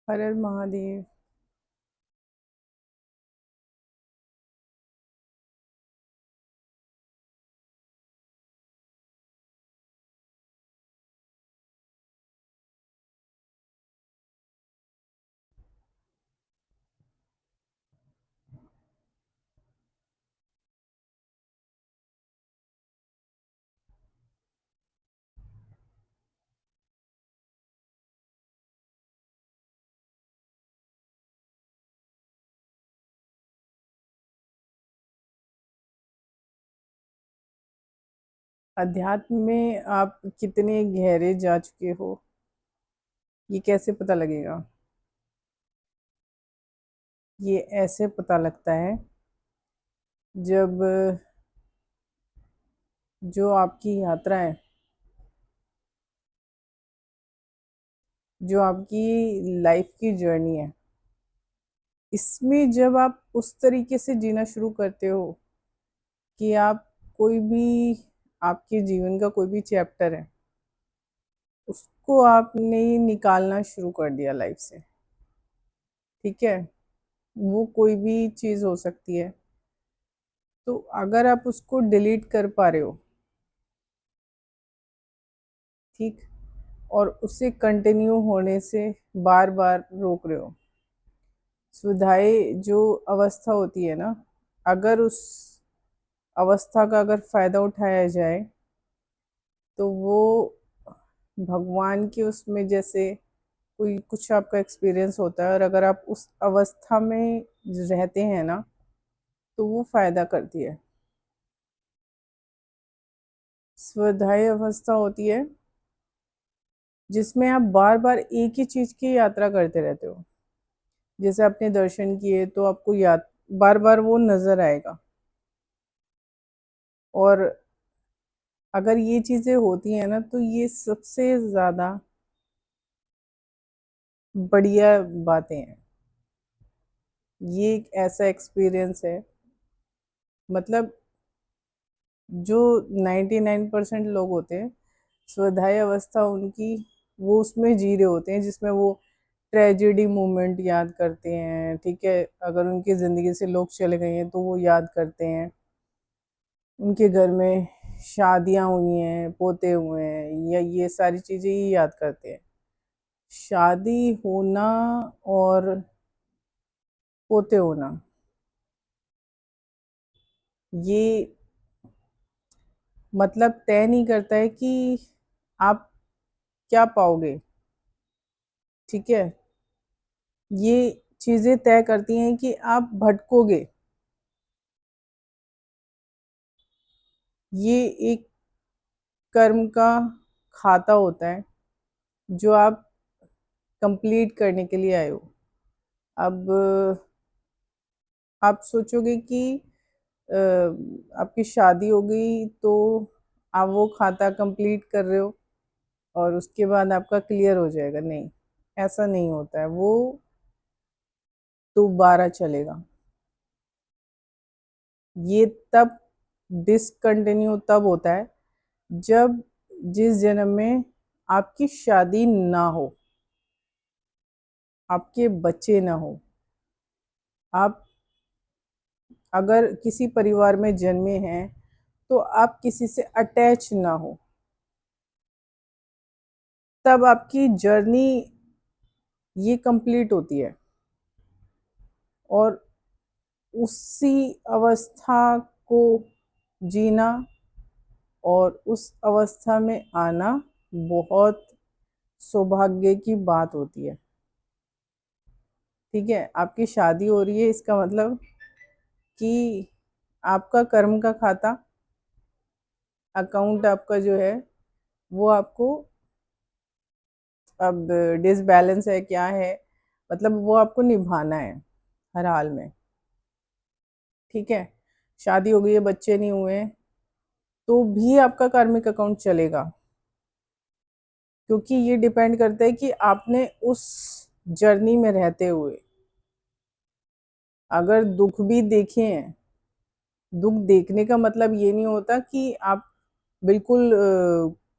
हर हर महादेव। अध्यात्म में आप कितने गहरे जा चुके हो, ये कैसे पता लगेगा? ये ऐसे पता लगता है जब जो आपकी यात्रा है, जो आपकी लाइफ की जर्नी है, इसमें जब आप उस तरीके से जीना शुरू करते हो कि आप कोई भी आपके जीवन का कोई भी चैप्टर है, उसको आपने निकालना शुरू कर दिया लाइफ से। ठीक है, वो कोई भी चीज़ हो सकती है। तो अगर आप उसको डिलीट कर पा रहे हो, ठीक, और उसे कंटिन्यू होने से बार बार रोक रहे हो, सुविधाएं जो अवस्था होती है ना, अगर उस अवस्था का अगर फायदा उठाया जाए तो वो भगवान के उसमें जैसे कोई कुछ आपका एक्सपीरियंस होता है, और अगर आप उस अवस्था में रहते हैं ना, तो वो फायदा करती है। स्वधाई अवस्था होती है जिसमें आप बार बार एक ही चीज की यात्रा करते रहते हो। जैसे आपने दर्शन किए तो आपको याद बार बार वो नजर आएगा। और अगर ये चीजें होती हैं ना, तो ये सबसे ज्यादा बढ़िया बातें हैं। ये एक ऐसा एक्सपीरियंस है, मतलब जो 99% लोग होते हैं, स्वधाई अवस्था उनकी, वो उसमें जी रहे होते हैं जिसमें वो ट्रेजेडी मोमेंट याद करते हैं। ठीक है, अगर उनकी ज़िंदगी से लोग चले गए हैं तो वो याद करते हैं। उनके घर में शादियां हुई हैं, पोते हुए हैं, या ये सारी चीज़ें ही याद करते हैं। शादी होना और पोते होना, ये मतलब तय नहीं करता है कि आप क्या पाओगे। ठीक है, ये चीज़ें तय करती हैं कि आप भटकोगे। ये एक कर्म का खाता होता है जो आप कंप्लीट करने के लिए आए हो। अब आप सोचोगे कि आपकी शादी हो गई तो आप वो खाता कंप्लीट कर रहे हो और उसके बाद आपका क्लियर हो जाएगा। नहीं, ऐसा नहीं होता है। वो दोबारा चलेगा। ये तब डिसकंटिन्यू तब होता है जब जिस जन्म में आपकी शादी ना हो, आपके बच्चे ना हो, आप अगर किसी परिवार में जन्मे हैं तो आप किसी से अटैच ना हो, तब आपकी जर्नी ये कंप्लीट होती है। और उसी अवस्था को जीना और उस अवस्था में आना बहुत सौभाग्य की बात होती है। ठीक है, आपकी शादी हो रही है, इसका मतलब कि आपका कर्म का खाता, अकाउंट आपका जो है, वो आपको अब डिसबैलेंस है क्या है, मतलब वो आपको निभाना है हर हाल में। ठीक है, शादी हो गई है, बच्चे नहीं हुए, तो भी आपका कार्मिक अकाउंट चलेगा। क्योंकि ये डिपेंड करता है कि आपने उस जर्नी में रहते हुए अगर दुख भी देखे हैं। दुख देखने का मतलब ये नहीं होता कि आप बिल्कुल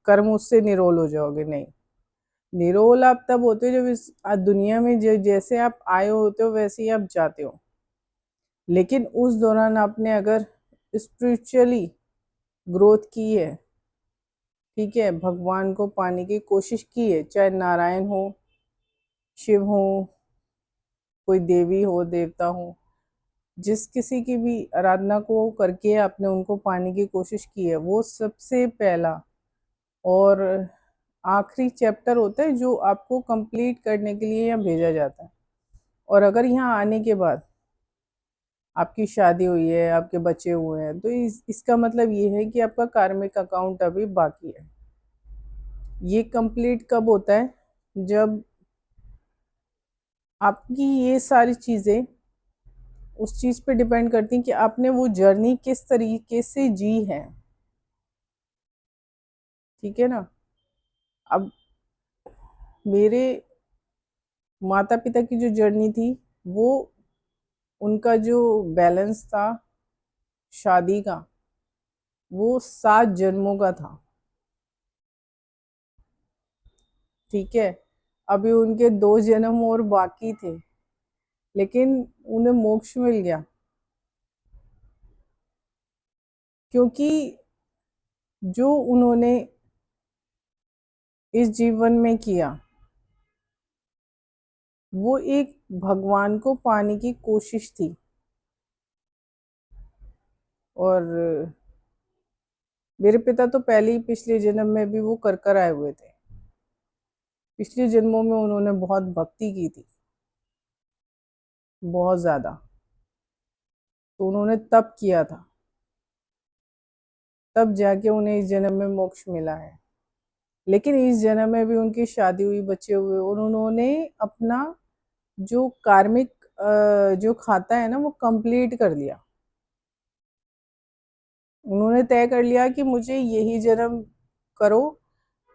कर्म उससे निरोल हो जाओगे, नहीं। निरोल आप तब होते हो जब इस दुनिया में जैसे आप आए होते हो वैसे ही आप जाते हो। लेकिन उस दौरान आपने अगर स्पिरिचुअली ग्रोथ की है, ठीक है, भगवान को पाने की कोशिश की है, चाहे नारायण हो, शिव हो, कोई देवी हो, देवता हो, जिस किसी की भी आराधना को करके आपने उनको पाने की कोशिश की है, वो सबसे पहला और आखिरी चैप्टर होता है जो आपको कंप्लीट करने के लिए यहाँ भेजा जाता है। और अगर यहाँ आने के बाद आपकी शादी हुई है, आपके बच्चे हुए हैं, तो इसका मतलब ये है कि आपका कार्मिक अकाउंट अभी बाकी है। ये कंप्लीट कब होता है? जब आपकी ये सारी चीज़ें उस चीज़ पे डिपेंड करती हैं कि आपने वो जर्नी किस तरीके से जी है, ठीक है ना। अब मेरे माता पिता की जो जर्नी थी, वो उनका जो बैलेंस था शादी का, वो 7 जन्मों का था, ठीक है। अभी उनके 2 जन्म और बाकी थे, लेकिन उन्हें मोक्ष मिल गया, क्योंकि जो उन्होंने इस जीवन में किया, वो एक भगवान को पाने की कोशिश थी। और मेरे पिता तो पहले ही पिछले जन्म में भी वो कर कर आए हुए थे। पिछले जन्मों में उन्होंने बहुत भक्ति की थी, बहुत ज़्यादा। तो उन्होंने तप किया था, तब जाके उन्हें इस जन्म में मोक्ष मिला है। लेकिन इस जन्म में भी उनकी शादी हुई, बच्चे हुए, और उन्होंने अपना जो कार्मिक जो खाता है ना, वो कंप्लीट कर लिया। उन्होंने तय कर लिया कि मुझे यही जन्म करो,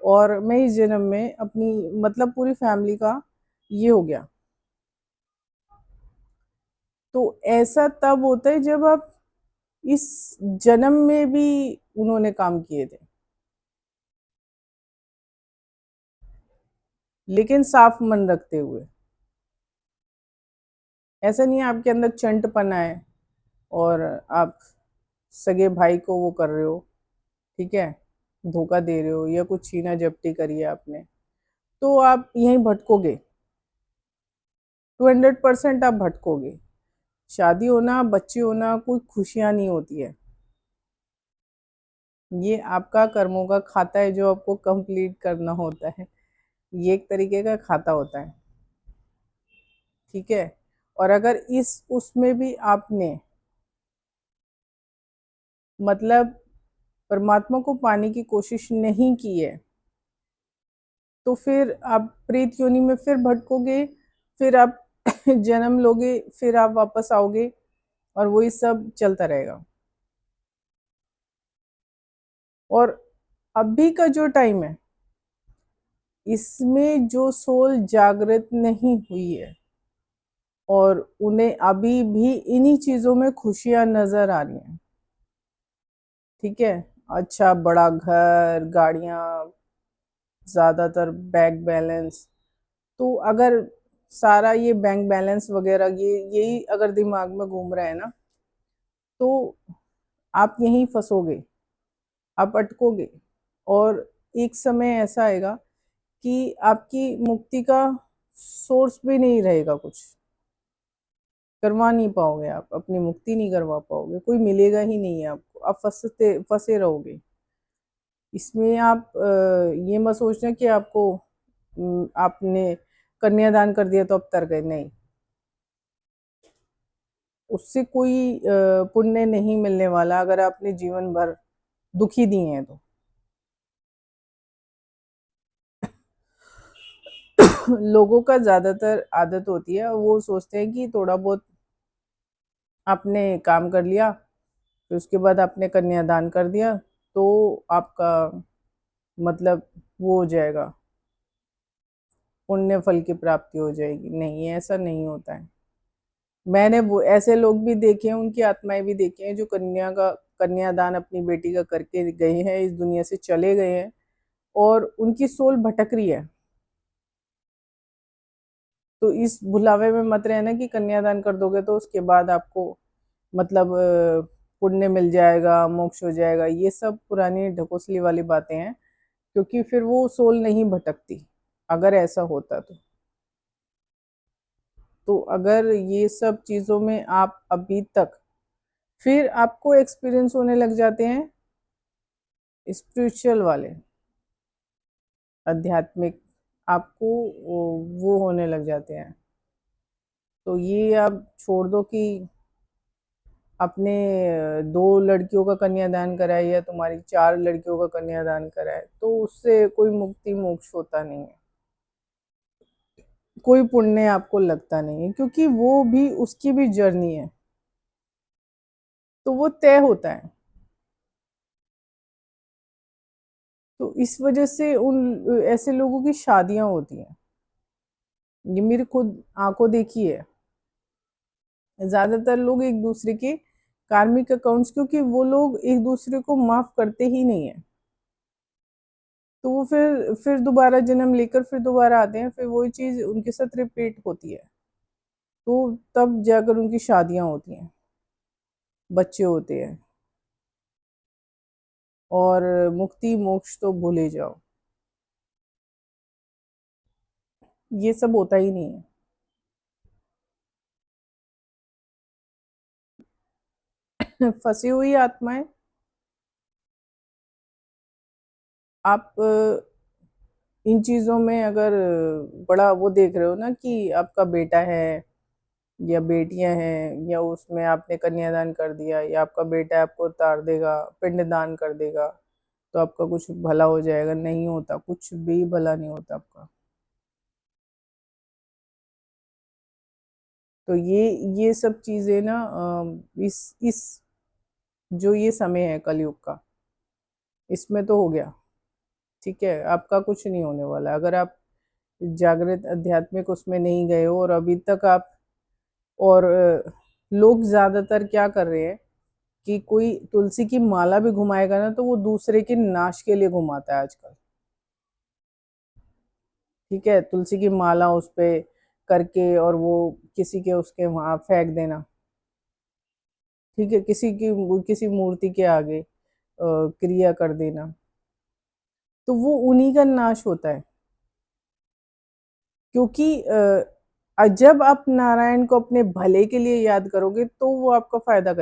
और मैं इस जन्म में अपनी मतलब पूरी फैमिली का ये हो गया। तो ऐसा तब होता है जब आप इस जन्म में भी उन्होंने काम किए थे, लेकिन साफ मन रखते हुए। ऐसा नहीं है आपके अंदर चंटपना है और आप सगे भाई को वो कर रहे हो, ठीक है, धोखा दे रहे हो या कुछ छीना झपटी करी है आपने, तो आप यहीं भटकोगे, 200% आप भटकोगे। शादी होना, बच्चे होना कोई खुशियाँ नहीं होती है। ये आपका कर्मों का खाता है जो आपको कंप्लीट करना होता है। ये एक तरीके का खाता होता है, ठीक है। और अगर इस उसमें भी आपने मतलब परमात्मा को पाने की कोशिश नहीं की है, तो फिर आप प्रेत योनि में फिर भटकोगे, फिर आप जन्म लोगे, फिर आप वापस आओगे, और वही सब चलता रहेगा। और अभी का जो टाइम है, इसमें जो सोल जागृत नहीं हुई है और उन्हें अभी भी इन्हीं चीजों में खुशियां नजर आ रही हैं, ठीक है, अच्छा बड़ा घर, गाड़ियां, ज्यादातर बैंक बैलेंस। तो अगर सारा ये बैंक बैलेंस वगैरह ये यही अगर दिमाग में घूम रहा है ना, तो आप यहीं फंसोगे, आप अटकोगे। और एक समय ऐसा आएगा कि आपकी मुक्ति का सोर्स भी नहीं रहेगा, कुछ करवा नहीं पाओगे, आप अपनी मुक्ति नहीं करवा पाओगे, कोई मिलेगा ही नहीं है आपको, आप फंसते फंसे रहोगे इसमें। आप ये मत सोचना कि आपको आपने कन्यादान कर दिया तो अब तर गए, नहीं, उससे कोई पुण्य नहीं मिलने वाला अगर आपने जीवन भर दुखी दिए हैं तो। लोगों का ज्यादातर आदत होती है, वो सोचते हैं कि थोड़ा बहुत आपने काम कर लिया, फिर उसके बाद आपने कन्यादान कर दिया, तो आपका मतलब वो हो जाएगा, पुण्य फल की प्राप्ति हो जाएगी। नहीं, ऐसा नहीं होता है। मैंने वो ऐसे लोग भी देखे हैं, उनकी आत्माएं भी देखी हैं जो कन्यादान अपनी बेटी का करके गए हैं, इस दुनिया से चले गए हैं, और उनकी सोल भटक रही है, तो इस भुलावे में मत रहना कि कन्यादान कर दोगे तो उसके बाद आपको मतलब पुण्य मिल जाएगा, मोक्ष हो जाएगा। ये सब पुरानी ढकोसली वाली बातें हैं, क्योंकि फिर वो सोल नहीं भटकती अगर ऐसा होता तो अगर ये सब चीज़ों में आप अभी तक, फिर आपको एक्सपीरियंस होने लग जाते हैं स्पिरिचुअल वाले, आध्यात्मिक, आपको वो होने लग जाते हैं। तो ये आप छोड़ दो कि अपने 2 लड़कियों का कन्यादान कराए या तुम्हारी 4 लड़कियों का कन्यादान कराए, तो उससे कोई मुक्ति मोक्ष होता नहीं है, कोई पुण्य आपको लगता नहीं है, क्योंकि वो भी उसकी भी जर्नी है, तो वो तय होता है। तो इस वजह से उन ऐसे लोगों की शादियां होती हैं, ये मेरी खुद आंखों देखी है। ज्यादातर लोग एक दूसरे के कार्मिक अकाउंट्स, क्योंकि वो लोग एक दूसरे को माफ करते ही नहीं है, तो वो फिर दोबारा जन्म लेकर फिर दोबारा आते हैं, फिर वही चीज उनके साथ रिपीट होती है, तो तब जाकर उनकी शादियां होती हैं, बच्चे होते हैं, और मुक्ति मोक्ष तो भूल ही जाओ, ये सब होता ही नहीं है। फंसी हुई आत्माएं, आप इन चीजों में अगर बड़ा वो देख रहे हो ना कि आपका बेटा है या बेटियां हैं, या उसमें आपने कन्यादान कर दिया, या आपका बेटा आपको उतार देगा, पिंडदान कर देगा, तो आपका कुछ भला हो जाएगा, नहीं होता, कुछ भी भला नहीं होता आपका। तो ये सब चीजें ना इस जो ये समय है कलयुग का, इसमें तो हो गया, ठीक है, आपका कुछ नहीं होने वाला अगर आप जागृत आध्यात्मिक उसमें नहीं गए हो, और अभी तक आप, और लोग ज्यादातर क्या कर रहे हैं कि कोई तुलसी की माला भी घुमाएगा ना, तो वो दूसरे के नाश के लिए घुमाता है आजकल, ठीक है, तुलसी की माला उस पे करके और वो किसी के उसके वहां फेंक देना, ठीक है, किसी मूर्ति के आगे क्रिया कर देना, तो वो उन्हीं का नाश होता है, क्योंकि जब आप नारायण को अपने भले के लिए याद करोगे तो वो आपका फायदा